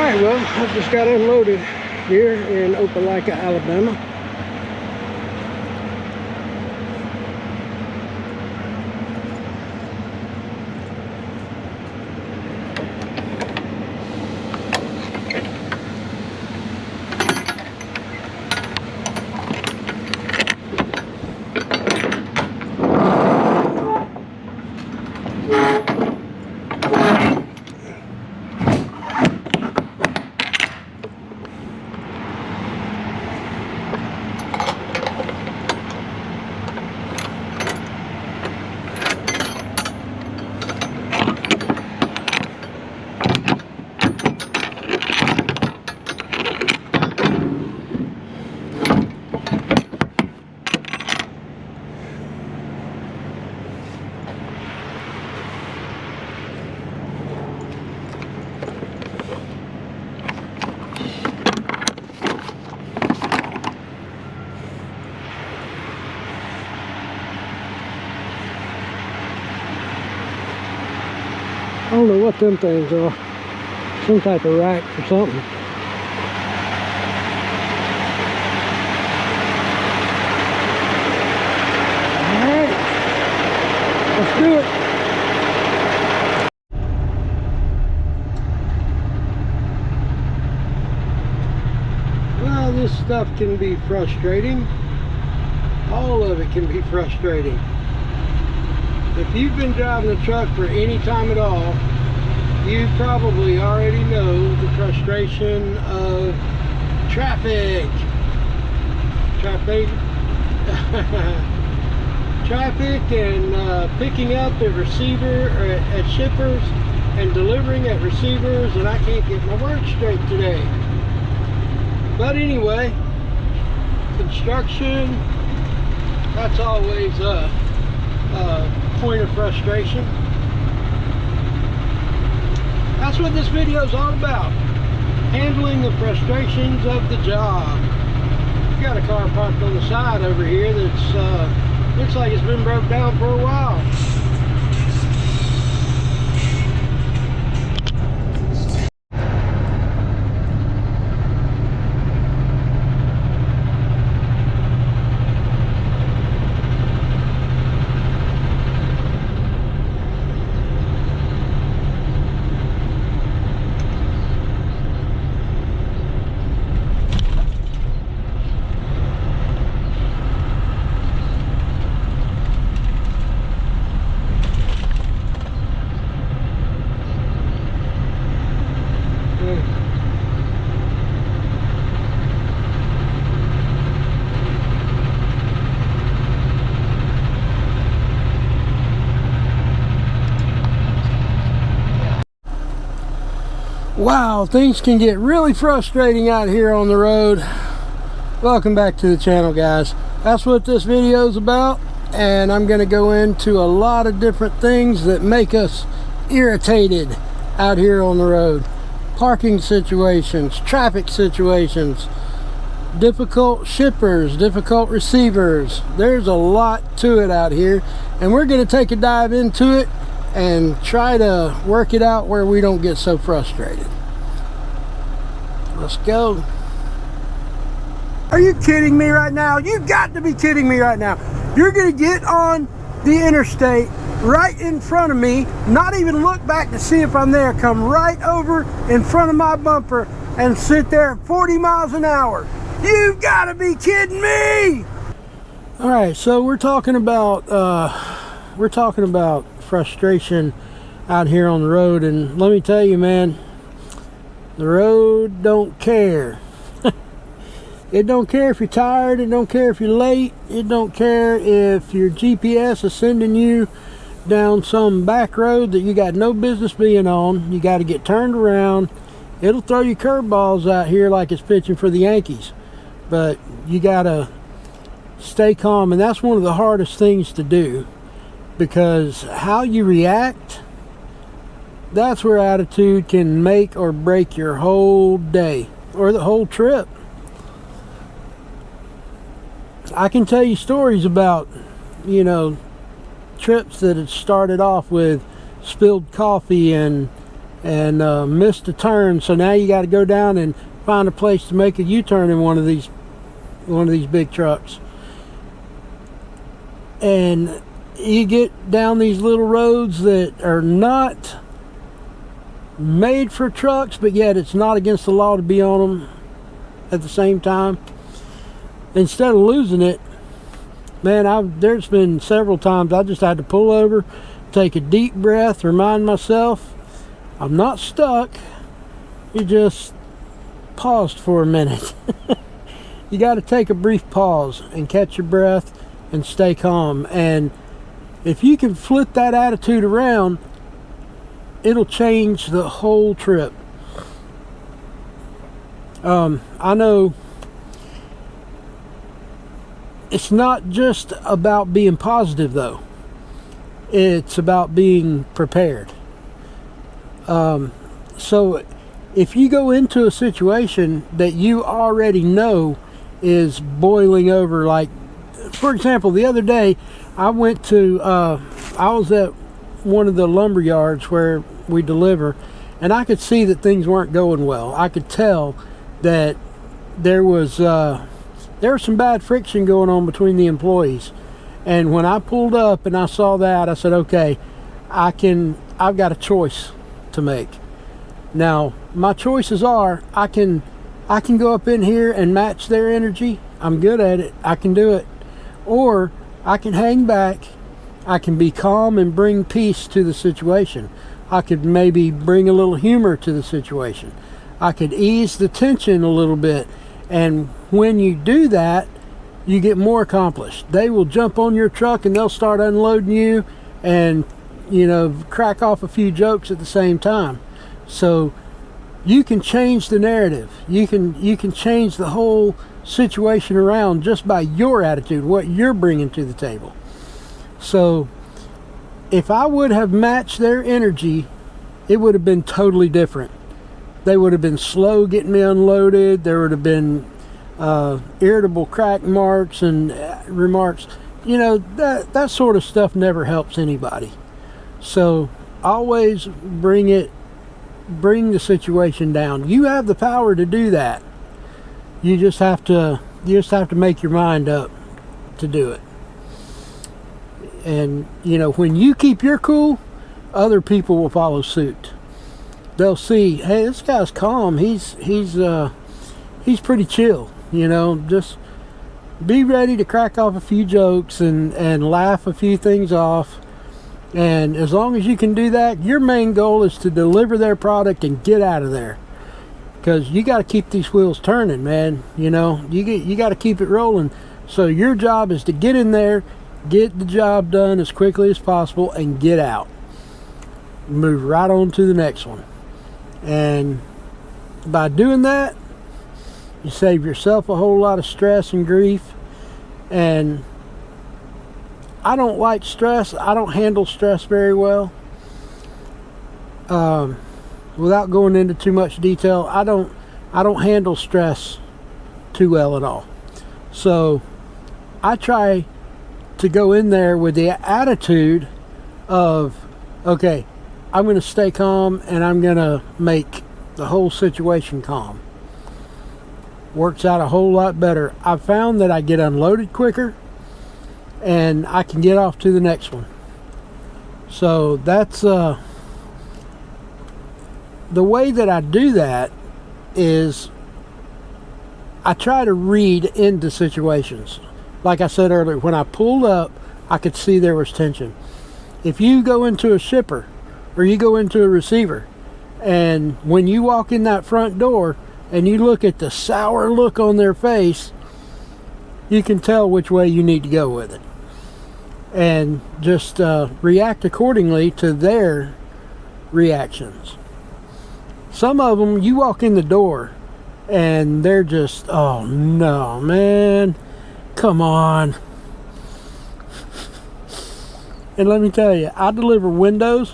Alright, well, I just got unloaded here in Opelika, Alabama. I don't know what them things are. Some type of rack or something. Alright. Let's do it. Well, this stuff can be frustrating. All of it can be frustrating. If you've been driving a truck for any time at all, you probably already know the frustration of traffic. Traffic and picking up at receiver or at shippers and delivering at receivers, and I can't get my words straight today. But anyway, construction, that's always a point of frustration. That's what this video is all about. Handling the frustrations of the job. We've got a car parked on the side over here that's looks like it's been broke down for a while. Wow, things can get really frustrating out here on the road. Welcome back to the channel, guys. That's what this video is about, and I'm going to go into a lot of different things that make us irritated out here on the road. Parking situations, traffic situations, difficult shippers, difficult receivers. There's a lot to it out here, and we're going to take a dive into it and try to work it out where we don't get so frustrated. Let's go. Are you kidding me right now? You've got to be kidding me right now. You're gonna get on the interstate right in front of me, not even look back to see if I'm there, come right over in front of my bumper and sit there at 40 miles an hour. You've got to be kidding me. All right, so we're talking about frustration out here on the road, and let me tell you, man, the road don't care. It don't care if you're tired, it don't care if you're late, it don't care if your GPS is sending you down some back road that you got no business being on. You got to get turned around. It'll throw you curveballs out here like it's pitching for the Yankees, but you got to stay calm, and that's one of the hardest things to do, because how you react, that's where attitude can make or break your whole day or the whole trip. I can tell you stories about, you know, trips that had started off with spilled coffee and and missed a turn, so now you got to go down and find a place to make a U-turn in one of these big trucks. And you get down these little roads that are not made for trucks, but yet it's not against the law to be on them at the same time. Instead of losing it, man, there's been several times I just had to pull over, take a deep breath, remind myself I'm not stuck. You just paused for a minute. You got to take a brief pause and catch your breath and stay calm. And if you can flip that attitude around, it'll change the whole trip. I know it's not just about being positive, though. It's about being prepared. So if you go into a situation that you already know is boiling over, like, for example, the other day I was at one of the lumber yards where we deliver, and I could see that things weren't going well. I could tell that there was some bad friction going on between the employees. And when I pulled up and I saw that, I said, okay, I've got a choice to make. Now, my choices are, I can go up in here and match their energy. I'm good at it. I can do it. Or I can hang back. I can be calm and bring peace to the situation. I could maybe bring a little humor to the situation. I could ease the tension a little bit. And when you do that, you get more accomplished. They will jump on your truck and they'll start unloading you and, crack off a few jokes at the same time. So you can change the narrative. You can change the whole situation around just by your attitude, what you're bringing to the table. So if I would have matched their energy, it would have been totally different. They would have been slow getting me unloaded. There would have been irritable crack marks and remarks. That sort of stuff never helps anybody. So always bring the situation down. You have the power to do that. You just have to make your mind up to do it. And when you keep your cool, other people will follow suit. They'll see, hey, this guy's calm. He's pretty chill. Just be ready to crack off a few jokes and laugh a few things off. And as long as you can do that, your main goal is to deliver their product and get out of there. Because you got to keep these wheels turning, man. You got to keep it rolling. So your job is to get in there, get the job done as quickly as possible, and get out. Move right on to the next one. And by doing that, you save yourself a whole lot of stress and grief. And I don't like stress. I don't handle stress very well. Without going into too much detail, I don't handle stress too well at all. So I try to go in there with the attitude of, okay, I'm going to stay calm and I'm going to make the whole situation calm. Works out a whole lot better. I've found that I get unloaded quicker and I can get off to the next one. So that's the way that I do that is I try to read into situations. Like I said earlier, when I pulled up, I could see there was tension. If you go into a shipper or you go into a receiver, and when you walk in that front door and you look at the sour look on their face, you can tell which way you need to go with it. And just react accordingly to their reactions. Some of them, you walk in the door and they're just, oh no, man, come on. And let me tell you, I deliver windows,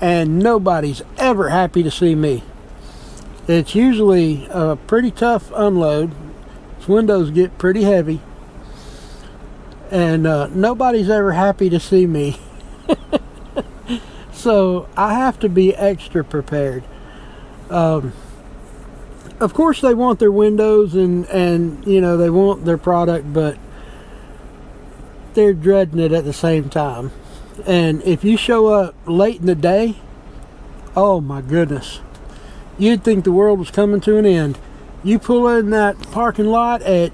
and nobody's ever happy to see me. It's usually a pretty tough unload. Windows get pretty heavy, and nobody's ever happy to see me. So I have to be extra prepared. Of course they want their windows and you know, they want their product, but they're dreading it at the same time. And if you show up late in the day, oh my goodness, you'd think the world was coming to an end. You pull in that parking lot at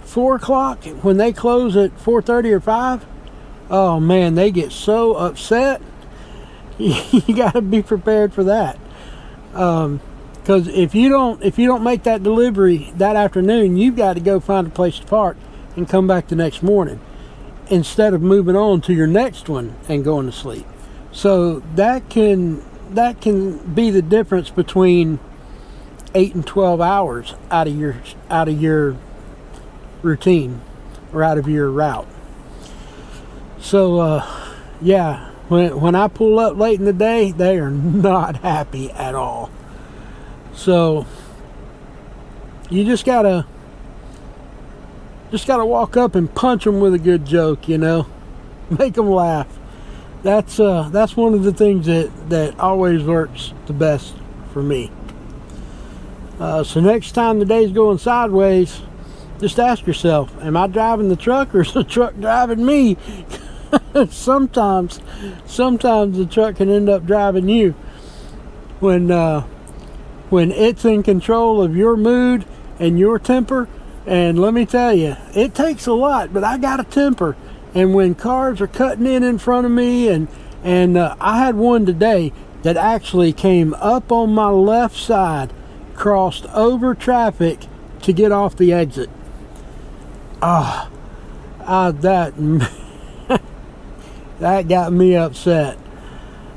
4 o'clock when they close at 4:30 or 5. Oh man, they get so upset. You got to be prepared for that. Because if you don't make that delivery that afternoon, you've got to go find a place to park and come back the next morning, instead of moving on to your next one and going to sleep. So that can be the difference between 8 and 12 hours out of your routine or out of your route. So yeah, when I pull up late in the day, they are not happy at all. So you just gotta walk up and punch them with a good joke, you know, make them laugh. That's one of the things that always works the best for me. So next time the day's going sideways, just ask yourself, am I driving the truck or is the truck driving me? Sometimes the truck can end up driving you when it's in control of your mood and your temper. And let me tell you, it takes a lot, but I got a temper. And when cars are cutting in front of me, and I had one today that actually came up on my left side, crossed over traffic to get off the exit. That got me upset.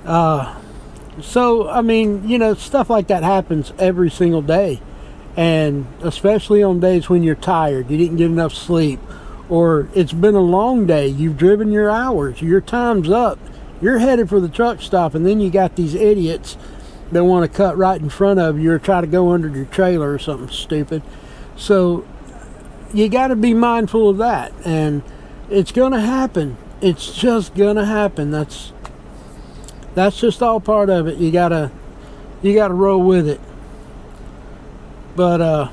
So I mean, you know, stuff like that happens every single day, and especially on days when you're tired, you didn't get enough sleep, or it's been a long day, you've driven your hours, your time's up, you're headed for the truck stop, and then you got these idiots that want to cut right in front of you or try to go under your trailer or something stupid. So you got to be mindful of that, and it's gonna happen. It's just gonna happen. That's just all part of it. You gotta roll with it. But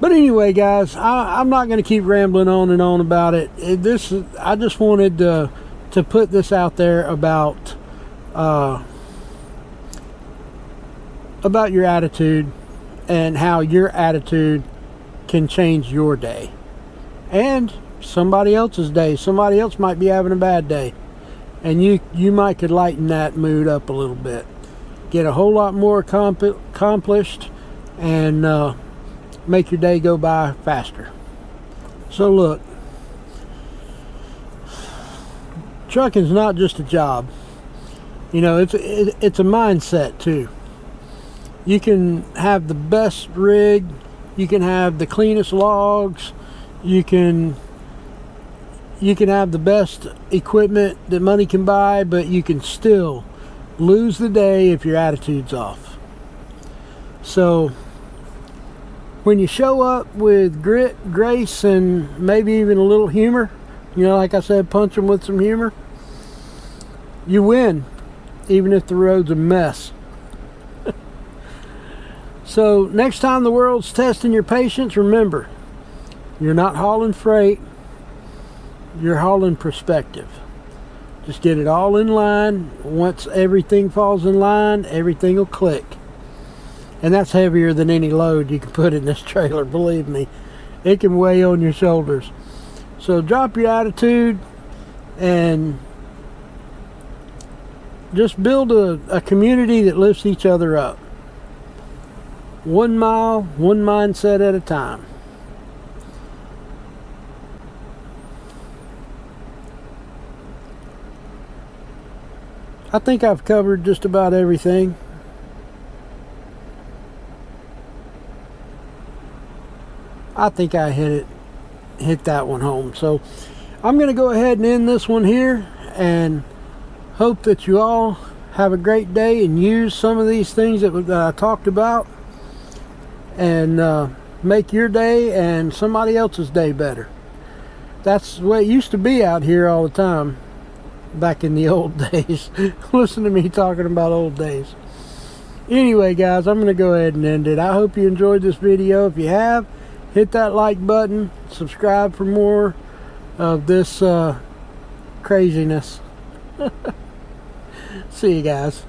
anyway, guys, I'm not going to keep rambling on and on about it. I just wanted to put this out there about your attitude and how your attitude can change your day and somebody else's day. Somebody else might be having a bad day, and you might could lighten that mood up a little bit, get a whole lot more accomplished, and make your day go by faster. So look, trucking's not just a job. You know, it's a mindset too. You can have the best rig, you can have the cleanest logs, you can have the best equipment that money can buy, but you can still lose the day if your attitude's off. So when you show up with grit, grace, and maybe even a little humor, you know, like I said, punch them with some humor, you win, even if the road's a mess. So next time the world's testing your patience, remember, you're not hauling freight, you're hauling perspective. Just get it all in line. Once everything falls in line, everything will click. And that's heavier than any load you can put in this trailer, believe me. It can weigh on your shoulders. So drop your attitude and just build a community that lifts each other up. 1 mile, one mindset at a time. I think I've covered just about everything. I think I hit that one home. So I'm going to go ahead and end this one here, and hope that you all have a great day and use some of these things that I talked about, and make your day and somebody else's day better. That's the way it used to be out here all the time back in the old days. Listen to me talking about old days. Anyway, guys, I'm going to go ahead and end it. I hope you enjoyed this video. If you have, hit that like button. Subscribe for more of this craziness. See you guys.